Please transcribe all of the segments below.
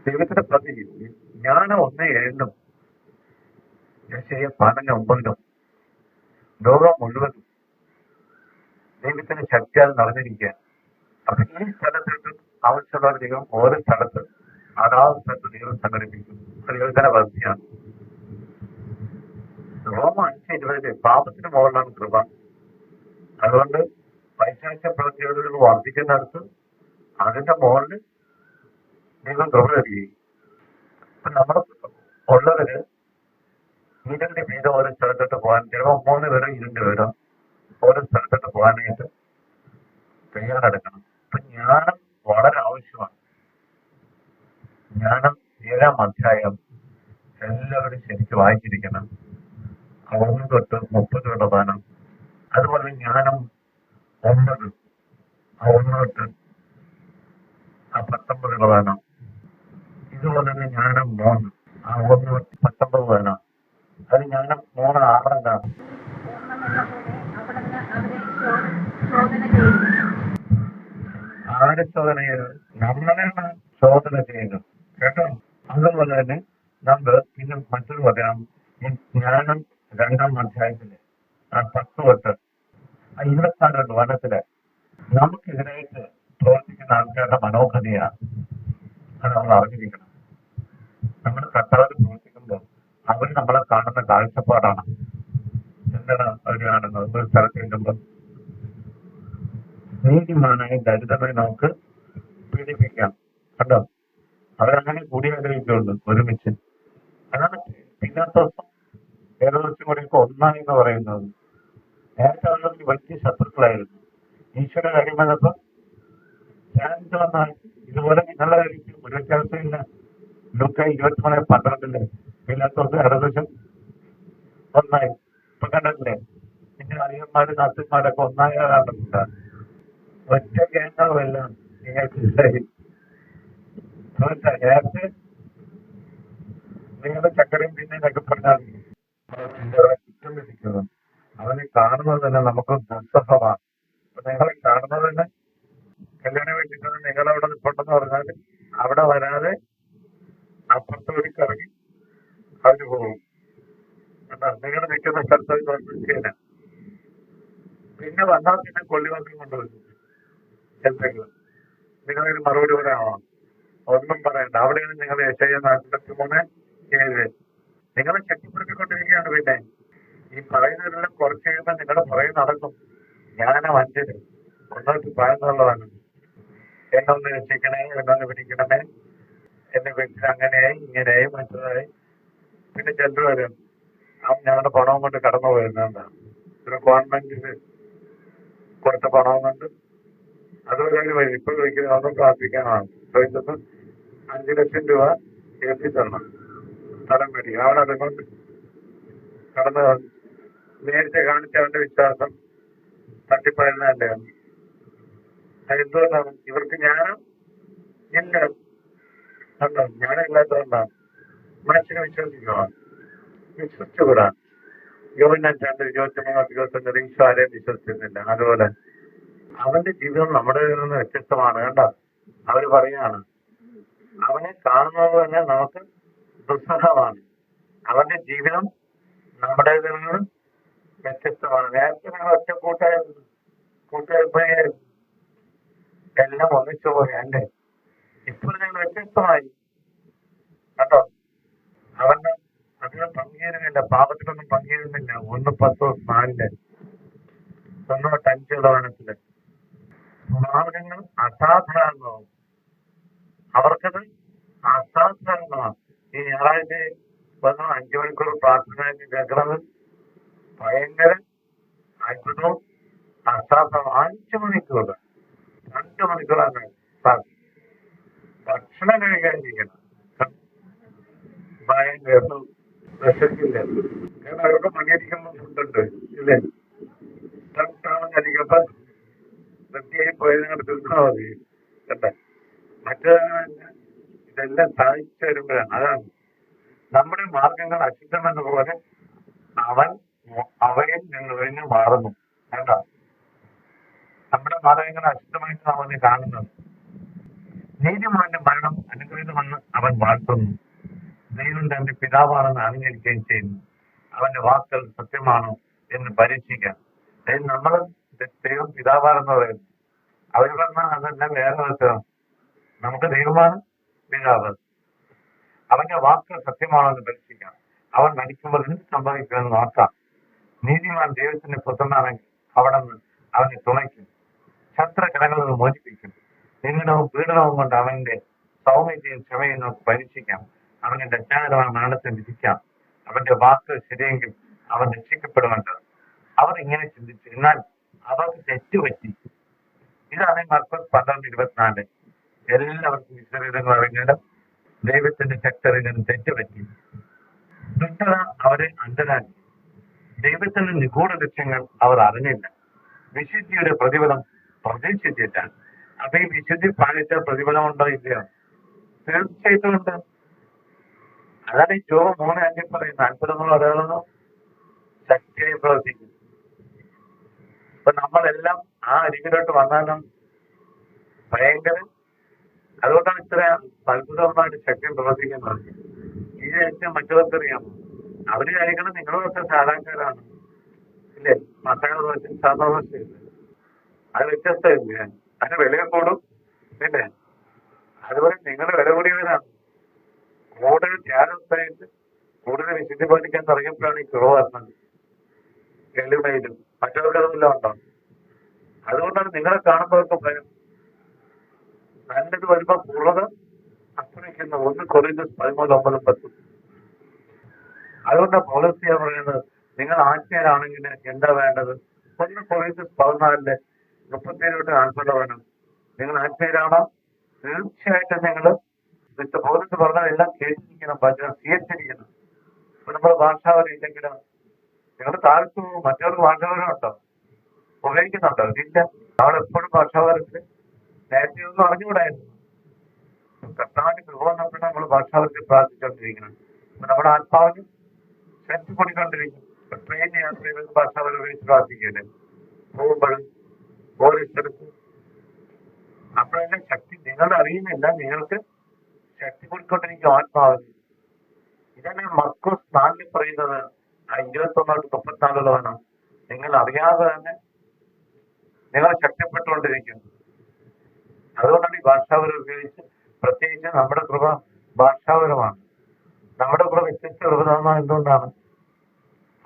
ദൈവത്തിന്റെ പദ്ധതി ഞാൻ ഒന്ന് എഴുതും പതിനൊന്ന് ഒമ്പതിനും ലോകം മുഴുവനും ദൈവത്തിന്റെ ശക്തിയാൽ നിറഞ്ഞിരിക്കുക. അപ്പൊ ഈ സ്ഥലത്തിട്ട് ആവശ്യമുള്ള ദൈവം ഓരോ സ്ഥലത്ത് അതാത് സ്ഥലത്ത് ദൈവം സംഘടിപ്പിക്കും. ദൈവത്തിന്റെ പദ്ധതിയാണ്. റോമ 5:20 പാപത്തിന് മുകളിലാണ് കൃപ. അതുകൊണ്ട് പൈശാചിക പ്രവൃത്തികൾ വർദ്ധിക്കുന്നിടത്ത് അതിന്റെ മുകളിൽ ദൈവം കൃപ തരികയും. അപ്പൊ നമ്മൾ ഉള്ളവര് 2 പേര് ഓരോ സ്ഥലത്തോട്ട് പോകാൻ, ചിലപ്പോൾ 3 പേരോ 2 പേരോ ഓരോ സ്ഥലത്തോട്ട് പോകാനായിട്ട് തയ്യാറെടുക്കണം. അപ്പൊ ജ്ഞാനം വളരെ ആവശ്യമാണ്. ജ്ഞാനം 7-ാം അധ്യായം എല്ലാവരും ശരിക്കും വായിച്ചിരിക്കണം. 1 തൊട്ട് 30 ശതമാനം. അതുപോലെ ജ്ഞാനം 9, 1 തൊട്ട് 19 ശതമാനം. ഇതുപോലെ തന്നെ ജ്ഞാനം 3, 1 തൊട്ട് 19 ശതമാനം. അത് ജ്ഞാനം 3, 6 എന്താണ് ആര് ശോധന ചെയ്തത്? നമ്മളാണ് ശോധന ചെയ്യുന്നത് കേട്ടോ. അതുപോലെ തന്നെ നമ്മൾ പിന്നെ മറ്റൊരു പറയാം. ഈ ജ്ഞാനം 2-ാം അധ്യായത്തില് 10 തൊട്ട് 26 വനത്തില് നമുക്കെതിരായിട്ട് പ്രവർത്തിക്കുന്ന ആൾക്കാരുടെ മനോഗതിയാണ്. അത് നമ്മൾ അറിഞ്ഞിരിക്കണം. നമ്മൾ കർത്താവിൽ പ്രവർത്തിക്കുമ്പോൾ അവർ നമ്മളെ കാണുന്ന കാഴ്ചപ്പാടാണ്. എന്താണ് അവർ കാണുന്നത്? ഒരു സ്ഥലത്ത് ചെല്ലുമ്പോൾ നീതിമാനായ ദരിദ്രനെ നമുക്ക് പീഡിപ്പിക്കാം കണ്ടോ. അവരങ്ങനെ കൂടി ആഗ്രഹിക്കുള്ളൂ ഒരുമിച്ച്. അതാണ് പിന്നത്തെ ദിവസം ഏകദേശം കൂടിയൊക്കെ ഒന്നായി എന്ന് പറയുന്നത്. നേരത്തെ അവരുടെ വലിയ ശത്രുക്കളായിരുന്നു. ഈശ്വര കാര്യം വന്നപ്പോ ചാൻസ് വന്നാൽ ഇതുപോലെ നിങ്ങളുടെ കാര്യത്തിൽ ഒരു വ്യത്യാസമില്ല. ലൂക്ക 23:12 പിന്നത്തെ ഏകദേശം ഒന്നായി. ഇപ്പൊ കണ്ടിട്ടില്ലേ? പിന്നെ അളിയന്മാര് നാട്ടുകാരൊക്കെ ഒന്നായ കണ്ടിട്ടുണ്ട്. ഒറ്റ കേന്ദ്രമെല്ലാം നിങ്ങൾക്ക് നേരത്തെ നിങ്ങളുടെ ചക്കരയും പിന്നെ എന്നൊക്കെ പറഞ്ഞാൽ കുറ്റം വിധിക്കുന്നത്. അവനെ കാണുന്നത് തന്നെ നമുക്ക് ദുസ്സഹമാണ്. അപ്പൊ നിങ്ങളെ കാണുന്നത് തന്നെ കല്യാണം വേണ്ടിയിട്ട് നിങ്ങളവിടെ നിൽപ്പുണ്ടെന്ന് പറഞ്ഞാൽ അവിടെ വരാതെ അപ്പുറത്തോടി കറങ്ങി അവര് പോകും. നിങ്ങൾ നിൽക്കുന്ന സ്ഥലത്ത് നിൽക്കില്ല. പിന്നെ വന്നാൽ പിന്നെ കൊള്ളിവാക്കി കൊണ്ടുവരും. എന്തെങ്കിലും നിങ്ങളൊരു മറുപടി പറയാമോ? ഒന്നും പറയണ്ട. അവിടെയാണ് നിങ്ങൾ യെശയ്യാ 43:7 നിങ്ങളെ ശക്തിപ്പെടുത്തിക്കൊണ്ടിരിക്കുകയാണ്. പിന്നെ ഈ പറയുന്നതെല്ലാം കുറച്ച് കഴിയുമ്പോൾ നിങ്ങളുടെ പുറകെ നടക്കും. ജ്ഞാനം 5 ഒന്നോട്ട് പറയുന്നുള്ളതാണ്. എന്നൊന്ന് രക്ഷിക്കണേ, എന്നൊന്ന് പിടിക്കണമേ, എന്നെ വെച്ച് അങ്ങനെയായി ഇങ്ങനെയായി മറ്റതായി. പിന്നെ ചിലർ വരും ഞങ്ങളുടെ പണവും കൊണ്ട് കടന്നു പോയിരുന്നതാണ്. ഒരു ഗവൺമെന്റിന് കൊടുത്ത പണവും കൊണ്ട് അതുപോലെ വരും. ഇപ്പൊ ചോദിക്കുന്നത് ഒന്നും പ്രാർത്ഥിക്കാനാണ് ചോദിച്ചത്. 5 ലക്ഷം രൂപ എത്തിത്തരണം സ്ഥലം മേടിക്കും. അവിടെ അതുകൊണ്ട് കടന്നു നേരത്തെ കാണിച്ച അവന്റെ വിശ്വാസം തട്ടിപ്പായിരുന്നല്ലേ. അതെന്തുകൊണ്ടാണ്? ഇവർക്ക് ജ്ഞാനം ഇല്ല. കണ്ടോ, ജ്ഞാനം ഇല്ലാത്തതുകൊണ്ടാണ്. മനുഷ്യനെ വിശ്വസിച്ചുകൂടാ. യോഹന്നാൻ 2:23-25 ഈശോ ആരെയും വിശ്വസിച്ചിരുന്നില്ല. അതുപോലെ അവന്റെ ജീവിതം നമ്മുടെ നിന്ന് വ്യത്യസ്തമാണ്. കേട്ടോ, അവര് പറയാണ് അവനെ കാണുന്നത് തന്നെ നമുക്ക് ദുസ്സഹമാണ്. അവന്റെ ജീവിതം നമ്മുടെ നിന്ന് വ്യത്യസ്തമാണ്. നേരത്തെ ഞങ്ങൾ ഒറ്റ കൂട്ടായ്മ എല്ലാം ഒന്നിച്ചു പോയി അല്ലേ. ഇപ്പോൾ ഞങ്ങൾ വ്യത്യസ്തമായി. കേട്ടോ, അവന്റെ അതിന് പങ്കുചേരുന്നില്ല, പാപത്തിലൊന്നും പങ്കുചേരുന്നില്ല. 1:10-4 1:5 മാർഗങ്ങൾ അസാധാരണവും. അവർക്കത് അസാധാരണമാണ്. ഈ ഞായറാഴ്ച വന്ന് 5 മണിക്കൂർ പ്രാർത്ഥന കേൾക്കുന്നത് ഭയങ്കര അത്ഭുതവും അസാധാരണ. 5 മണിക്കൂർ 2 മണിക്കൂറാണ് ഭക്ഷണം കഴിക്കാതിരിക്കണം. ഭയങ്കര വിശക്കില്ല. കാരണം അവർക്ക് മണിയടിക്കുമ്പോൾ ഫുഡുണ്ട് ഇല്ലേ. കഴിക്കുമ്പോ വൃത്തിയായി പോയതിനോട് തീർന്നാൽ മതി. കേട്ടെ, ഇതെല്ലാം സാധിച്ചു വരുമ്പോഴാണ്. അതാണ് നമ്മുടെ മാർഗങ്ങൾ അശുദ്ധമെന്ന പോലെ അവയിൽ നിന്ന് ഒഴിഞ്ഞു മാറുന്നു. കേട്ടോ, നമ്മുടെ മാർഗങ്ങൾ അശുദ്ധമായിട്ട് അവനെ കാണുന്നത്. നീതിമാന്റെ മരണം അനുഗ്രഹീതമെന്ന് അവൻ വാഴ്ത്തുന്നു. ദൈവം തന്റെ പിതാവാണെന്ന് അംഗീകരിക്കുകയും ചെയ്യുന്നു. അവന്റെ വാക്കുകൾ സത്യമാണോ എന്ന് പരീക്ഷിക്കാം. നമ്മൾ ദൈവം പിതാവാണെന്ന് പറയുന്നു. അവർ പറഞ്ഞാൽ അതെല്ലാം വേറെ വിധത്തിലാണ്. നമുക്ക് ദൈവമാണ് പിതാവ്. അവന്റെ വാക്കുകൾ സത്യമാണോ എന്ന് പരീക്ഷിക്കാം. അവൻ മരിക്കുമ്പോൾ എന്ത് സംഭവിക്കുമെന്ന് നോക്കാം. നീതിമാൻ ദൈവത്തിന്റെ പുത്രനാണെങ്കിൽ അവിടെ നിന്ന് അവനെ തുണയ്ക്കും, ശത്രുകടങ്ങളിൽ നിന്ന് മോചിപ്പിക്കും. നിന്ദനവും പീഡനവും കൊണ്ട് അവന്റെ സൗമ്യതയും ക്ഷമയും നമുക്ക് പരീക്ഷിക്കാം. അവന്റെ രക്ഷാകരമായ മരണത്തെ വിധിക്കാം. അവന്റെ വാക്കുകൾ ശരിയെങ്കിൽ അവൻ രക്ഷിക്കപ്പെടുന്നുണ്ട്. അവർ ഇങ്ങനെ ചിന്തിച്ചു, എന്നാൽ അവർക്ക് തെറ്റുപറ്റി. ഇതാണ് മർക്കോസ് 12:24. എല്ലാവർക്കും വിശ്വരീതങ്ങൾ അറിഞ്ഞിടം ദൈവത്തിന്റെ ശക്തറിഞ്ഞതും തെറ്റുപറ്റി. ദുഷ്ടത അവരെ അന്ധരാക്കി. ദൈവത്തിന്റെ നിഗൂഢ ലക്ഷ്യങ്ങൾ അവർ അറിഞ്ഞില്ല. വിശുദ്ധിയുടെ പ്രതിഫലം പ്രതീക്ഷിച്ചില്ല. അപ്പൊ ഈ വിശുദ്ധി പാലിച്ച പ്രതിഫലം ഉണ്ടോ ഇല്ലയോ? തീർച്ചയായിട്ടും ഉണ്ട്. അതാണ് ഈ ജോബ് 3:5 പറയുന്നത്. അത്ഭുതങ്ങൾ അടയാളമോ ശക്തിയായി പ്രവർത്തിക്കും. അപ്പൊ നമ്മളെല്ലാം ആ അരികിലോട്ട് വന്നാലും ഭയങ്കര, അതുകൊണ്ടാണ് ഇത്ര അത്ഭുതമായിട്ട് ശക്തി പ്രവർത്തിക്കുന്നത്. ഈ ഏറ്റവും മറ്റുള്ളവർക്കറിയാമോ? അവര് കഴിക്കണം നിങ്ങളൊക്കെ സാധാരണക്കാരാണ് ഇല്ലേ? മസാല ദോശ സാധാ ദോശയില്ല, അത് വ്യത്യസ്തമില്ലേ? അതിന് വില കൂടും ഇല്ലേ? അതുപോലെ നിങ്ങൾ വില കൂടിയവരാണ്. കൂടുതൽ ത്യാഗത്തായിട്ട് കൂടുതൽ വിശുദ്ധി പാലിക്കാൻ തുടങ്ങിയപ്പോഴാണ് ഈ കുറവ് വരുന്നത്. എളിമയിലും മറ്റവർക്ക് അതെല്ലാം ഉണ്ടോ? അതുകൊണ്ടാണ് നിങ്ങളെ കാണുമ്പോഴൊക്കെ ഭയം. നല്ലത് വരുമ്പോ പൂർണ്ണത അസ്തമിക്കുന്ന 1 കൊറിന്തോസ് 13:9-10. അതുകൊണ്ടാണ് പൗലോസ് പറയുന്നത്, നിങ്ങൾ ആത്മീയരാണെങ്കിൽ എന്താ വേണ്ടത്? 1 കൊറിന്തോസ് 14:37-40 വേണം. നിങ്ങൾ ആത്മീയരാണോ? തീർച്ചയായിട്ടും നിങ്ങൾ പൗലോസ് പറഞ്ഞതെല്ലാം കേട്ടിരിക്കണം, വചനം സ്വീകരിച്ചിരിക്കണം. ഇപ്പൊ നമ്മൾ ഭാഷാവരം ഇല്ലെങ്കിലും നിങ്ങൾ താഴ്ത്തു മറ്റവർക്ക് ഭാഷാവരം ഉണ്ടോ? ഉപയോഗിക്കുന്നുണ്ടോ? ഇല്ല. നമ്മളെപ്പോഴും ഭാഷാവരത്തിൽ നേരത്തെ ഒന്നും അറിഞ്ഞുകൂടായിരുന്നു. കർത്താവിന്റെ കൃപ നോക്കണം. നമ്മൾ ഭാഷാവരത്തിൽ പ്രാർത്ഥിച്ചുകൊണ്ടിരിക്കണം. അപ്പൊ നമ്മുടെ ആത്മാവിന് ശക്തി കൊടുക്കൊണ്ടിരിക്കും. ട്രെയിൻ യാത്ര ചെയ്ത് ഭാഷാവരം ഉപയോഗിച്ച് പ്രാർത്ഥിക്കല്ലേ പോകുമ്പോഴും ഓരോ സ്ഥലത്ത്. അപ്പോഴെല്ലാം ശക്തി നിങ്ങൾ അറിയുന്നില്ല, നിങ്ങൾക്ക് ശക്തി കൊടുക്കൊണ്ടിരിക്കും ആത്മാവിന്. ഇതാണ് മർക്കോസ് 4 പറയുന്നത്. 21-34 വേണം. നിങ്ങൾ അറിയാതെ തന്നെ നിങ്ങൾ ശക്തിപ്പെട്ടുകൊണ്ടിരിക്കും. അതുകൊണ്ടാണ് ഈ ഭാഷാവരം ഉപയോഗിച്ച്, പ്രത്യേകിച്ച് നമ്മുടെ കൃപ ഭാഷാവരമാണ്. നമ്മുടെ കൃപ വ്യത്യസ്ത കൃപ എന്തുകൊണ്ടാണ്?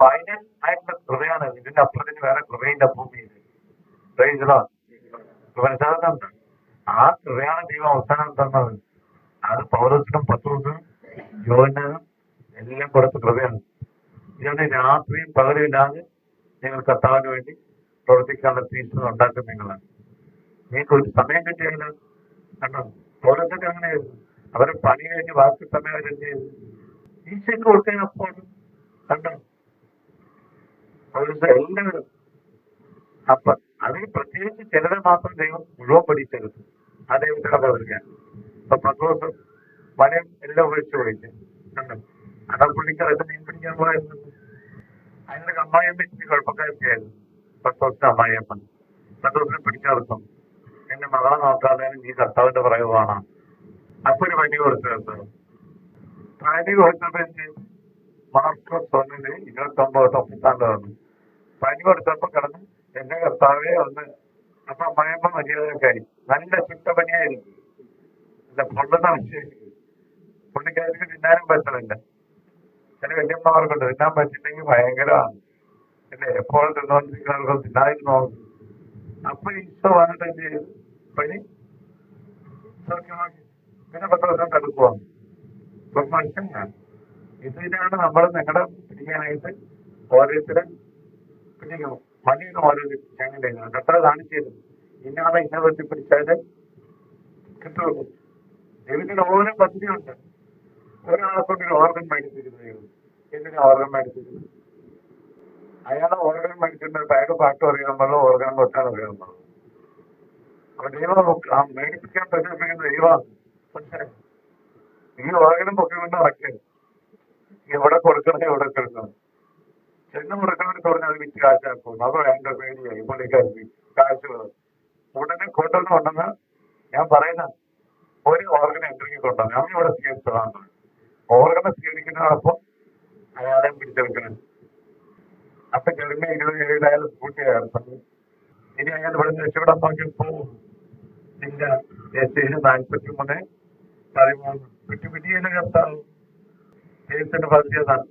ഫൈനൽ ആയിട്ടുള്ള കൃപയാണ്. ഇതിന്റെ അപ്പുറത്തിന് വേറെ കൃപയില്ല ഭൂമിയിൽ. മനസ്സിലാകുന്നുണ്ട്? ആ കൃപയാണ് ദൈവം അവസാനം തന്നത്. അത് പൗലോസിനും പത്രോസിനും യോഹന്നാനും എല്ലാം കൊടുത്ത കൃപയാണ്. ഇതുകൊണ്ട് രാത്രിയും പകലും ഇല്ലാതെ നിങ്ങൾ കർത്താവിന് വേണ്ടി പ്രവർത്തിക്കാനുള്ള തീഷ്ണത ഉണ്ടാക്കുന്ന നിങ്ങളാണ്. നിങ്ങൾക്ക് ഒരു സമയം കിട്ടിയാൽ കണ്ടോ? പൗലോസൊക്കെ അങ്ങനെയായിരുന്നു. അവരെ പണി കഴിഞ്ഞ് ബാക്കി സമയം അവരെന്ത് ചെയ്തു? ഈശോയ്ക്ക് കൊടുക്കാൻ അപ്പോൾ കണ്ടോ? പൗലോസ് എല്ലാവരും. അപ്പൊ അതിന് പ്രത്യേകിച്ച് ചിലരെ മാത്രം ദൈവം മുഴുവൻ പഠിച്ചെടുത്തു. ആ ദൈവത്തിനെ പ്രവർത്തിക്കാൻ. അപ്പൊ പത്രോസ് വലയം എല്ലാം ഒഴിച്ചു പോയിട്ട് കണ്ടോ? അടപ്പുള്ളിക്കാരൊക്കെ മീൻ പിടിക്കാൻ പോയിരുന്നു. അതിന്റെ അമ്മായിയമ്മ ഇച്ചിരി കുഴപ്പക്കാരൊക്കെയായിരുന്നു. പത്രോസിന്റെ അമ്മായിയമ്മ പത്രോസിനെ പിടിച്ചെടുക്കും. എന്റെ മകളെ നോക്കാതെ നീ കർത്താവിന്റെ പറയുവാണ്. അപ്പൊ ഒരു പനി കൊടുത്തു. പനി കൊടുത്തപ്പോ മാർക്കോസ് 1:29-34 വന്നു. പനി കൊടുത്തപ്പോ കിടന്ന് എന്റെ കർത്താവെ ഒന്ന്. അപ്പൊ അമ്മായിയമ്മ മര്യാദക്കായി നല്ല ചുട്ടപനിയായിരുന്നു. അല്ല പൊള്ളുന്ന വിശേഷിക്കും. പുള്ളിക്കാർക്ക് തിന്നാനും പറ്റണില്ല. ചില വല്യമ്മമാർക്കുണ്ട് തിന്നാൻ പറ്റില്ലെങ്കിൽ ഭയങ്കരമാണ് അല്ലേ? എപ്പോഴും തിന്നുകൊണ്ടിരിക്കുന്ന തിന്നായിരുന്നു. അപ്പൊ ഈശോ വന്നിട്ട് എന്ത് ചെയ്തു? പനി സൗഖ്യമാക്കി. പിന്നെ 10 ദിവസം തടുക്കുവാണ്. ഇപ്പൊ മനുഷ്യൻ ഇതിനാണ് നമ്മൾ നിങ്ങളുടെ പിടിക്കാനായിട്ട് ഓരോരുത്തരും പിടിക്കണം. മണിയൊക്കെ ഓരോരുത്തർ ഞങ്ങളുടെ കത്ര കാണിച്ചിരുന്നു. ഇന്നാളെ ഇന്ന വെട്ടി പിടിച്ചാല് കിട്ടുള്ളൂ. ദൈവത്തിന്റെ ഓരോ പദ്ധതിയുണ്ട്. ഒരാളെക്കൊണ്ട് ഒരു ഓർഗൻ മേടിച്ചിരുന്നു. എന്തിനാ ഓർഗൻ മേടിച്ചിരുന്നു? അയാളെ ഓർഗൻ മേടിച്ചിട്ട് അയാൾക്ക് പാട്ട് അറിയാൻ പാടുള്ളൂ, ഓർഗൻ കൊട്ടാൻ അറിയാൻ പാടുള്ളൂ. അപ്പൊ ദൈവം മേടിപ്പിക്കാൻ പ്രചരിപ്പിക്കുന്ന ദൈവമാണ്. പക്ഷേ ഈ ഓർഗനും പൊക്കിക്കൊണ്ട് നടക്കരുത്. എവിടെ കൊടുക്കണം എവിടെ കൊടുക്കണം ചെന്ന് കൊടുക്കണമെന്ന് പറഞ്ഞാൽ അത് വിറ്റ് കാശാക്കും. അത് വേണ്ട പേടിയായി പുള്ളിക്കാർക്ക് കാശ് ഉടനെ കൊണ്ടുവന്ന് ഞാൻ പറയുന്ന ഒരു ഓർഗൻ എൻട്രിക്ക് കൊണ്ടുവന്നു. അവൻ ഇവിടെ സ്വീകരിച്ചതാണ്. ഓർഗനെ സ്വീകരിക്കുന്നതോടൊപ്പം അയാളെ പിടിച്ചെടുക്കണം. അപ്പൊ ചെറുമ 27 അയാൾ കൂട്ടിയായിരുന്നു. ഇനി അയാൾ ഇവിടെ നിന്ന് രക്ഷപ്പെടാൻ നോക്കി പോകും. ഇല്ല, 43:13 വിട്ടുപിടിയിലെ കർത്താവ് കേസിന് ബാധ്യതാണ്.